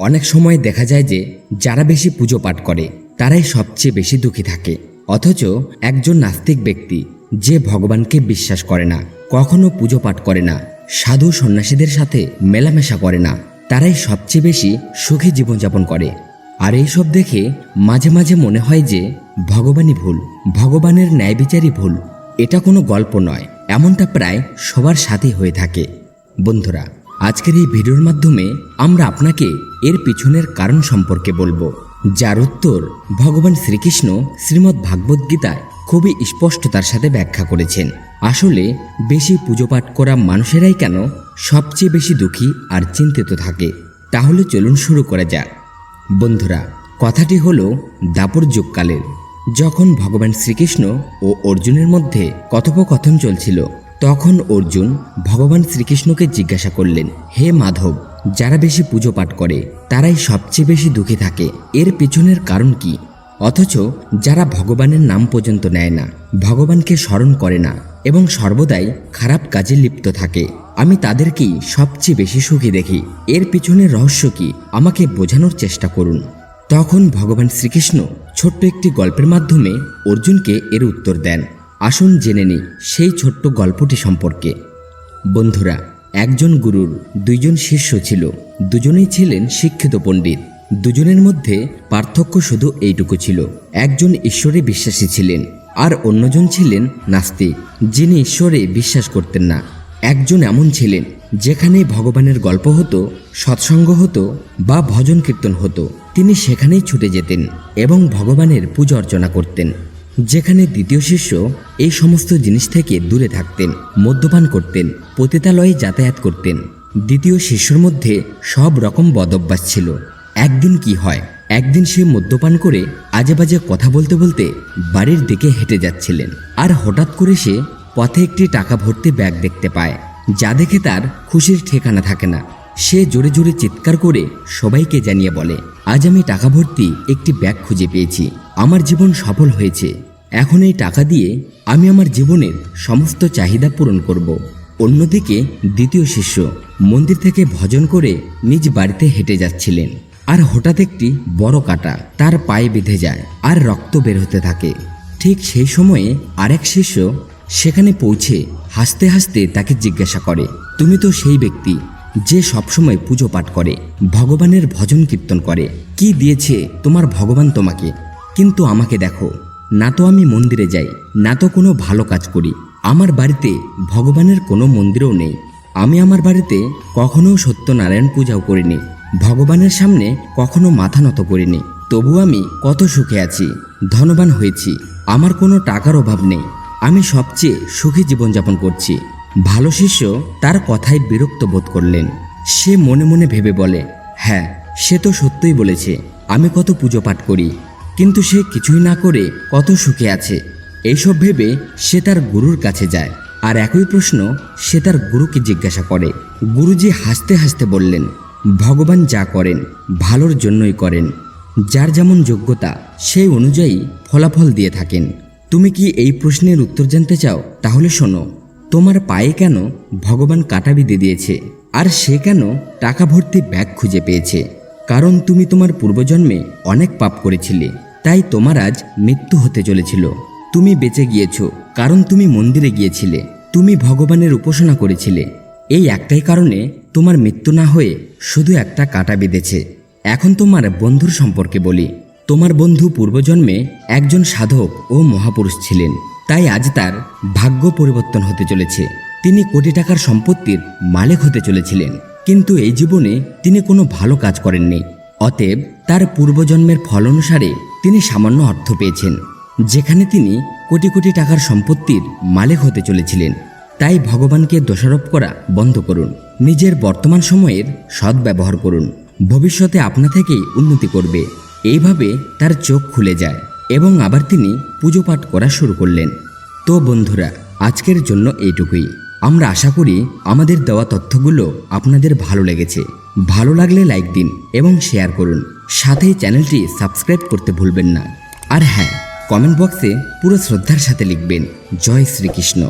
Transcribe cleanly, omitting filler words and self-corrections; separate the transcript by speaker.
Speaker 1: অনেক সময় দেখা যায় যে যারা বেশি পুজো পাঠ করে তারাই সবচেয়ে বেশি দুঃখী থাকে, অথচ একজন নাস্তিক ব্যক্তি যে ভগবানকে বিশ্বাস করে না, কখনো পুজো পাঠ করে না, সাধু সন্ন্যাসীদের সাথে মেলামেশা করে না, তারাই সবচেয়ে বেশি সুখী জীবনযাপন করে। আর এইসব দেখে মাঝে মাঝে মনে হয় যে ভগবানই ভুল, ভগবানের ন্যায় বিচারই ভুল। এটা কোনো গল্প নয়, এমনটা প্রায় সবার সাথেই হয়ে থাকে। বন্ধুরা, আজকের এই ভিডিওর মাধ্যমে আমরা আপনাকে এর পিছনের কারণ সম্পর্কে বলবো, যার উত্তর ভগবান শ্রীকৃষ্ণ শ্রীমদ্ ভাগবত গীতায় খুবই স্পষ্টতার সাথে ব্যাখ্যা করেছেন। আসলে বেশি পুজো পাঠ করা মানুষেরাই কেন সবচেয়ে বেশি দুঃখী আর চিন্তিত থাকে? তাহলে চলুন শুরু করা যাক। বন্ধুরা, কথাটি হলো দ্বাপর যুগকালের, যখন ভগবান শ্রীকৃষ্ণ ও অর্জুনের মধ্যে কথোপকথন চলছিল, তখন অর্জুন ভগবান শ্রীকৃষ্ণকে জিজ্ঞাসা করলেন, হে মাধব, যারা বেশি পুজো পাঠ করে তারাই সবচেয়ে বেশি দুঃখী থাকে, এর পেছনের কারণ কি? অথচ যারা ভগবানের নাম পর্যন্ত নেয় না, ভগবানকে স্মরণ করে না এবং সর্বদাই খারাপ কাজে লিপ্ত থাকে, আমি তাদেরকেই সবচেয়ে বেশি সুখী দেখি। এর পিছনের রহস্য কি আমাকে বোঝানোর চেষ্টা করুন। তখন ভগবান শ্রীকৃষ্ণ ছোট্ট একটি গল্পের মাধ্যমে অর্জুনকে এর উত্তর দেন। আসুন জেনে নিই সেই ছোট্ট গল্পটি সম্পর্কে। বন্ধুরা, একজন গুরুর দুইজন শিষ্য ছিল, দুজনেই ছিলেন শিক্ষিত পণ্ডিত। দুজনের মধ্যে পার্থক্য শুধু এইটুকু ছিল, একজন ঈশ্বরে বিশ্বাসী ছিলেন আর অন্যজন ছিলেন নাস্তিক, যিনি ঈশ্বরে বিশ্বাস করতেন না। একজন এমন ছিলেন যেখানে ভগবানের গল্প হতো, সৎসঙ্গ হতো বা ভজন কীর্তন হতো, তিনি সেখানেই ছুটে যেতেন এবং ভগবানের পূজা অর্চনা করতেন। যেখানে দ্বিতীয় শিষ্য এই সমস্ত জিনিস থেকে দূরে থাকতেন, মদ্যপান করতেন, পতিতালয়ে যাতায়াত করতেন। দ্বিতীয় শিষ্যর মধ্যে সব রকম বদঅভ্যাস ছিল। একদিন কি হয়, একদিন সে মদ্যপান করে আজেবাজে কথা বলতে বলতে বাড়ির দিকে হেঁটে যাচ্ছিলেন, আর হঠাৎ করে সে পথে একটি টাকা ভর্তি ব্যাগ দেখতে পায়, যা দেখে তার খুশির ঠিকানা থাকে না। সে জোরে জোরে চিৎকার করে সবাইকে জানিয়ে বলে, আজ আমি টাকা ভর্তি একটি ব্যাগ খুঁজে পেয়েছি, আমার জীবন সফল হয়েছে, এখন এই টাকা দিয়ে আমি আমার জীবনের সমস্ত চাহিদা পূরণ করব। অন্যদিকে দ্বিতীয় শিষ্য মন্দির থেকে ভজন করে নিজ বাড়িতে হেঁটে যাচ্ছিলেন, আর হঠাৎ একটি বড় কাঁটা তার পায়ে বিঁধে যায় আর রক্ত বের হতে থাকে। ঠিক সেই সময়ে আরেক শিষ্য সেখানে পৌঁছে হাসতে হাসতে তাকে জিজ্ঞাসা করে, তুমি তো সেই ব্যক্তি যে সবসময় পুজো পাঠ করে, ভগবানের ভজন কীর্তন করে, কি দিয়েছে তোমার ভগবান তোমাকে? কিন্তু আমাকে দেখো, না তো আমি মন্দিরে যাই, না তো কোনো ভালো কাজ করি, আমার বাড়িতে ভগবানের কোনো মন্দিরও নেই, আমি আমার বাড়িতে কখনো সত্যনারায়ণ পূজাও করিনি, ভগবানের সামনে কখনো মাথা নত করিনি, তবু আমি কত সুখে আছি, ধনবান হয়েছি, আমার কোনো টাকার অভাব নেই, আমি সবচেয়ে সুখী জীবনযাপন করছি। ভালো শিষ্য তার কথায় বিরক্ত বোধ করলেন। সে মনে মনে ভেবে বলে, হ্যাঁ, সে তো সত্যই বলেছে, আমি কত পুজো পাঠ করি, কিন্তু সে কিছুই না করে কত সুখে আছে। এইসব ভেবে সে তার গুরুর কাছে যায় আর একই প্রশ্ন সে তার গুরুকে জিজ্ঞাসা করে। গুরুজি হাসতে হাসতে বললেন, ভগবান যা করেন ভালোর জন্যই করেন, যার যেমন যোগ্যতা সেই অনুযায়ী ফলাফল দিয়ে থাকেন। তুমি কি এই প্রশ্নের উত্তর জানতে চাও? তাহলে শোনো, তোমার পায়ে কেন ভগবান কাঁটা বিঁধে দিয়েছে আর সে কেন টাকা ভর্তি ব্যাগ খুঁজে পেয়েছে? কারণ তুমি তোমার পূর্বজন্মে অনেক পাপ করেছিলে, তাই তোমার আজ মৃত্যু হতে চলেছিল। তুমি বেঁচে গিয়েছ কারণ তুমি মন্দিরে গিয়েছিলে, তুমি ভগবানের উপাসনা করেছিলে, এই একটাই কারণে তোমার মৃত্যু না হয়ে শুধু একটা কাঁটা বেঁধেছে। এখন তোমার বন্ধুর সম্পর্কে বলি। তোমার বন্ধু পূর্বজন্মে একজন সাধক ও মহাপুরুষ ছিলেন, তাই আজ তার ভাগ্য পরিবর্তন হতে চলেছে। তিনি কোটি টাকার সম্পত্তির মালিক হতে চলেছিলেন, কিন্তু এই জীবনে তিনি কোনো ভালো কাজ করেননি। অতএব তার পূর্বজন্মের ফল অনুসারে তিনি সামান্য অর্থ পেয়েছেন, যেখানে তিনি কোটি কোটি টাকার সম্পত্তির মালিক হতে চলেছিলেন। তাই ভগবানকে দোষারোপ করা বন্ধ করুন, নিজের বর্তমান সময়ের সদ্ব্যবহার করুন, ভবিষ্যতে আপনা থেকেই উন্নতি করবে। এইভাবে তার চোখ খুলে যায় এবং আবার তিনি পুজো পাঠ করা শুরু করলেন। তো বন্ধুরা, আজকের জন্য এইটুকুই। আমরা আশা করি আমাদের দেওয়া তথ্যগুলো আপনাদের ভালো লেগেছে। ভালো লাগলে লাইক দিন এবং শেয়ার করুন, সাথে চ্যানেলটি সাবস্ক্রাইব করতে ভুলবেন না। আর হ্যাঁ, কমেন্ট বক্সে পুরো শ্রদ্ধার সাথে লিখবেন, জয় শ্রীকৃষ্ণ।